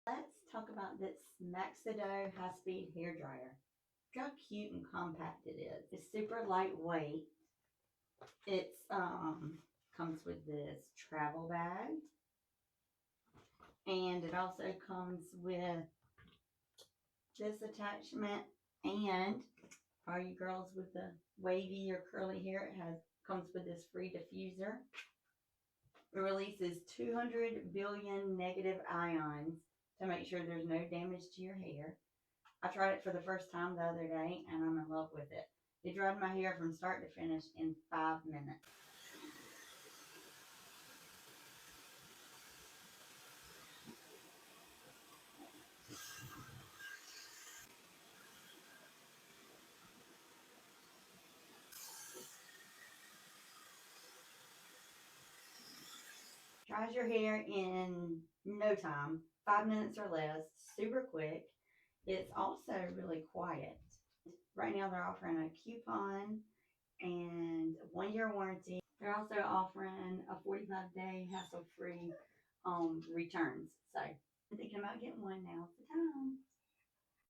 Let's talk about this Maxido high-speed hair dryer. Look how cute and compact it is. It's super lightweight. It's comes with this travel bag, and it also comes with this attachment. And for all you girls with the wavy or curly hair, it comes with this free diffuser. It releases 200 billion negative ions to make sure there's no damage to your hair. I tried it for the first time the other day and I'm in love with it. It dried my hair from start to finish in 5 minutes. Dries your hair in no time, 5 minutes or less, super quick. It's also really quiet. Right now they're offering a coupon and 1 year warranty. They're also offering a 45-day hassle-free returns. So I'm thinking about getting one now.